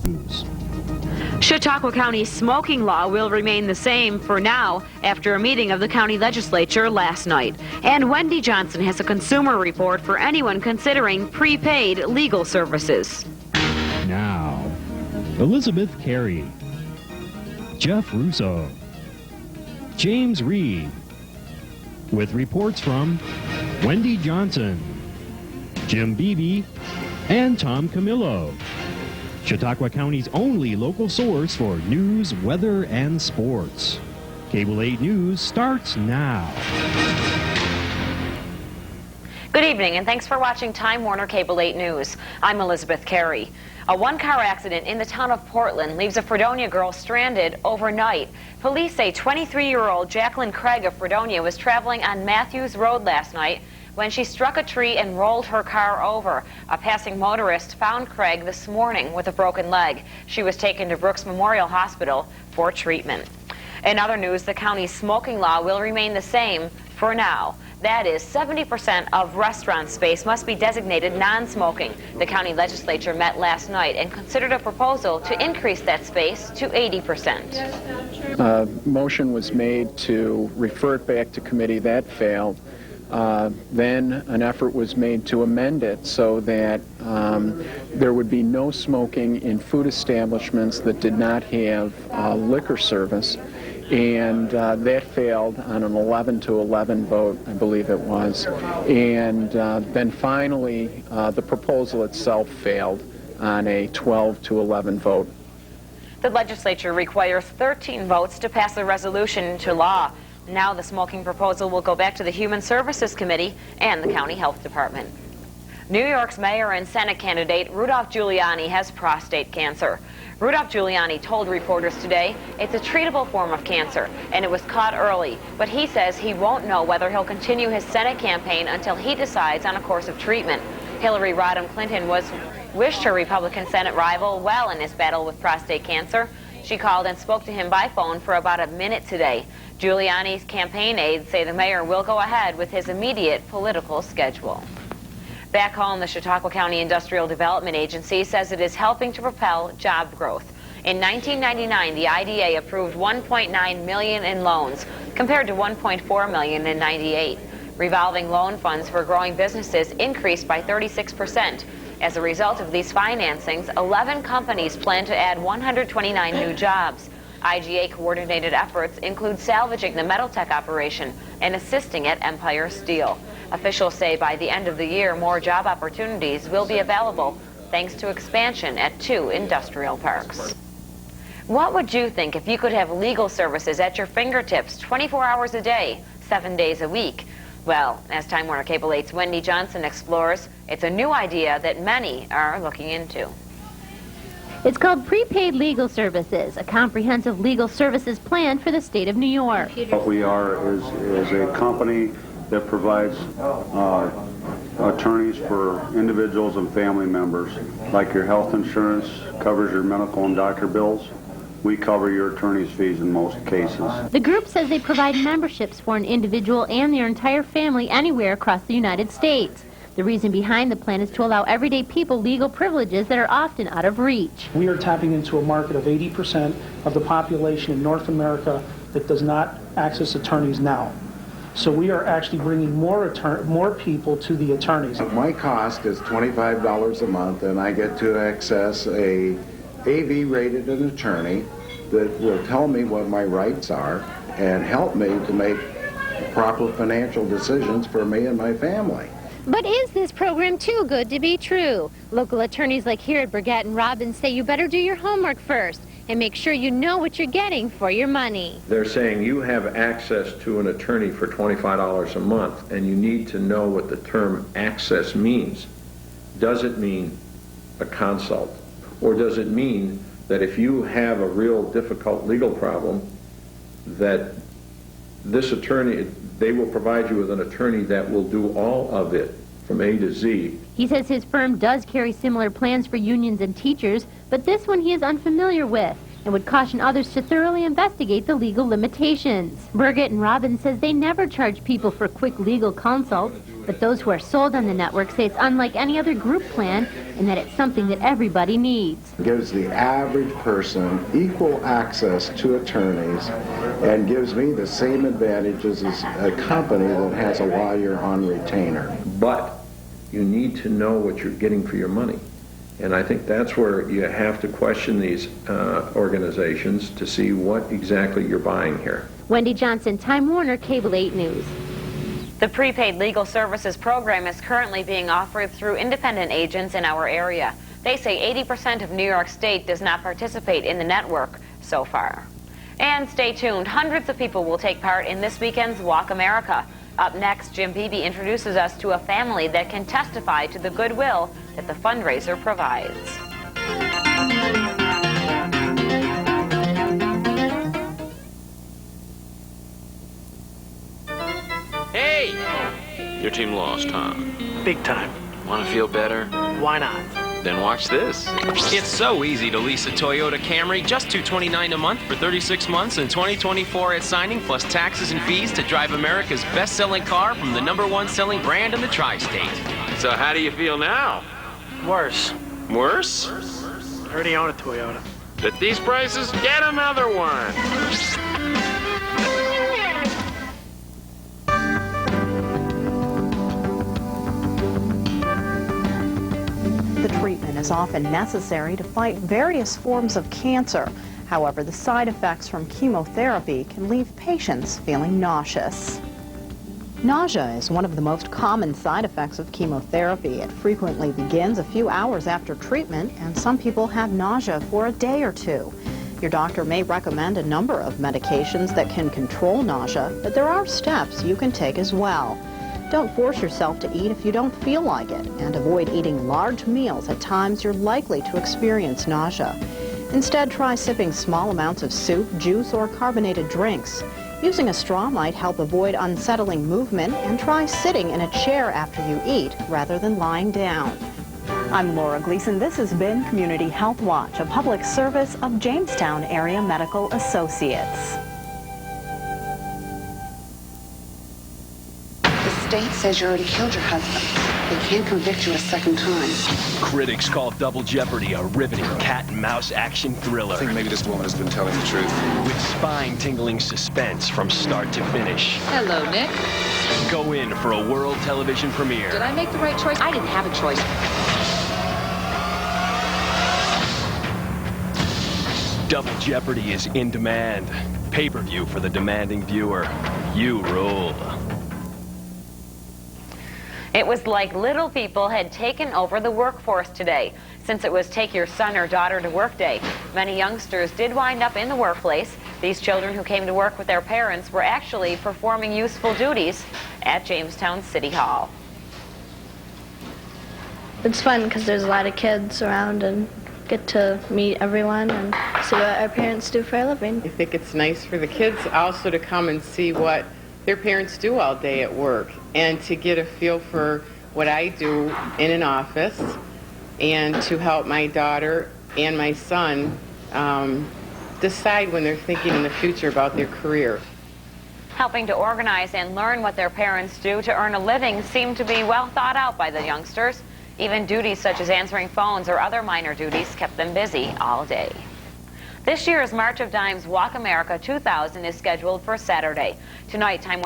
News. Chautauqua County's smoking law will remain the same for now after a meeting of the county legislature last night. And Wendy Johnson has a consumer report for anyone considering prepaid legal services. Now, Elizabeth Carey, Jeff Russo, James Reed, with reports from Wendy Johnson, Jim Beebe, and Tom Camillo. Chautauqua County's only local source for news, weather, and sports. Cable 8 News starts now. Good evening, and thanks for watching Time Warner Cable 8 News. I'm Elizabeth Carey. A one-car accident in the town of Portland leaves a Fredonia girl stranded overnight. Police say 23-year-old Jacqueline Craig of Fredonia was traveling on Matthews Road last night when she struck a tree and rolled her car over. A passing motorist found Craig this morning with a broken leg. She was taken to Brooks Memorial Hospital for treatment. In other news, the county's smoking law will remain the same for now. That is, 70% of restaurant space must be designated non-smoking. The county legislature met last night and considered a proposal to increase that space to 80%. Motion was made to refer it back to committee. That failed. Then an effort was made to amend it so that there would be no smoking in food establishments that did not have liquor service. And that failed on an 11-11 vote, I believe it was. And then finally, the proposal itself failed on a 12-11 vote. The legislature requires 13 votes to pass the resolution into law. Now the smoking proposal will go back to the Human Services Committee and the County Health Department. New York's mayor and Senate candidate Rudolph Giuliani has prostate cancer. Rudolph Giuliani told reporters today it's a treatable form of cancer and it was caught early, but he says he won't know whether he'll continue his Senate campaign until he decides on a course of treatment. Hillary Rodham Clinton wished her Republican Senate rival well in his battle with prostate cancer. She called and spoke to him by phone for about a minute today. Giuliani's campaign aides say the mayor will go ahead with his immediate political schedule. Back home, the Chautauqua County Industrial Development Agency says it is helping to propel job growth. In 1999, the IDA approved $1.9 million in loans, compared to $1.4 million in '98. Revolving loan funds for growing businesses increased by 36%. As a result of these financings, 11 companies plan to add 129 new jobs. IGA coordinated efforts include salvaging the Metal Tech operation and assisting at Empire Steel. Officials say by the end of the year, more job opportunities will be available thanks to expansion at 2 industrial parks. What would you think if you could have legal services at your fingertips 24 hours a day, 7 days a week? Well, as Time Warner Cable 8's Wendy Johnson explores, it's a new idea that many are looking into. It's called Prepaid Legal Services, a comprehensive legal services plan for the state of New York. What we are is a company that provides attorneys for individuals and family members. Like your health insurance covers your medical and doctor bills, we cover your attorney's fees in most cases. The group says they provide memberships for an individual and their entire family anywhere across the United States. The reason behind the plan is to allow everyday people legal privileges that are often out of reach. We are tapping into a market of 80% of the population in North America that does not access attorneys now. So we are actually bringing more people to the attorneys. My cost is $25 a month, and I get to access a AV-rated attorney that will tell me what my rights are and help me to make proper financial decisions for me and my family. But is this program too good to be true? Local attorneys like here at Burgett and Robbins say you better do your homework first and make sure you know what you're getting for your money. They're saying you have access to an attorney for $25 a month, and you need to know what the term access means. Does it mean a consult? Or does it mean that if you have a real difficult legal problem, that this attorney, they will provide you with an attorney that will do all of it from A to Z. He says his firm does carry similar plans for unions and teachers, but this one he is unfamiliar with and would caution others to thoroughly investigate the legal limitations. Burgett and Robbins says they never charge people for quick legal consult. But those who are sold on the network say it's unlike any other group plan and that it's something that everybody needs. It gives the average person equal access to attorneys and gives me the same advantages as a company that has a lawyer on retainer. But you need to know what you're getting for your money. And I think that's where you have to question these organizations to see what exactly you're buying here. Wendy Johnson, Time Warner, Cable 8 News. The prepaid legal services program is currently being offered through independent agents in our area. They say 80% of New York State does not participate in the network so far. And stay tuned, hundreds of people will take part in this weekend's Walk America. Up next, Jim Beebe introduces us to a family that can testify to the goodwill that the fundraiser provides. Hey! Your team lost, huh? Big time. Want to feel better? Why not? Then watch this. It's so easy to lease a Toyota Camry, just $229 a month for 36 months and $2024 at signing, plus taxes and fees to drive America's best-selling car from the #1 selling brand in the tri-state. So how do you feel now? Worse. Worse? I already own a Toyota. At these prices, get another one. The treatment is often necessary to fight various forms of cancer. However, the side effects from chemotherapy can leave patients feeling nauseous. Nausea is one of the most common side effects of chemotherapy. It frequently begins a few hours after treatment, and some people have nausea for a day or two. Your doctor may recommend a number of medications that can control nausea, but there are steps you can take as well. Don't force yourself to eat if you don't feel like it, and avoid eating large meals at times you're likely to experience nausea. Instead, try sipping small amounts of soup, juice, or carbonated drinks. Using a straw might help avoid unsettling movement, and try sitting in a chair after you eat rather than lying down. I'm Laura Gleason. This has been Community Health Watch, a public service of Jamestown Area Medical Associates. The state says you already killed your husband. They can't convict you a second time. Critics call Double Jeopardy a riveting cat-and-mouse action thriller. I think maybe this woman has been telling the truth. With spine-tingling suspense from start to finish. Hello, Nick. Go in for a world television premiere. Did I make the right choice? I didn't have a choice. Double Jeopardy is in demand. Pay-per-view for the demanding viewer. You rule. It was like little people had taken over the workforce today, since it was Take Your Son or Daughter to Work Day. Many youngsters did wind up in the workplace. These children who came to work with their parents were actually performing useful duties at Jamestown City Hall. It's fun because there's a lot of kids around and get to meet everyone and see what our parents do for a living. I think it's nice for the kids also to come and see what their parents do all day at work, and to get a feel for what I do in an office, and to help my daughter and my son decide when they're thinking in the future about their career. Helping to organize and learn what their parents do to earn a living seemed to be well thought out by the youngsters. Even duties such as answering phones or other minor duties kept them busy all day. This year's March of Dimes Walk America 2000 is scheduled for Saturday. Tonight, Time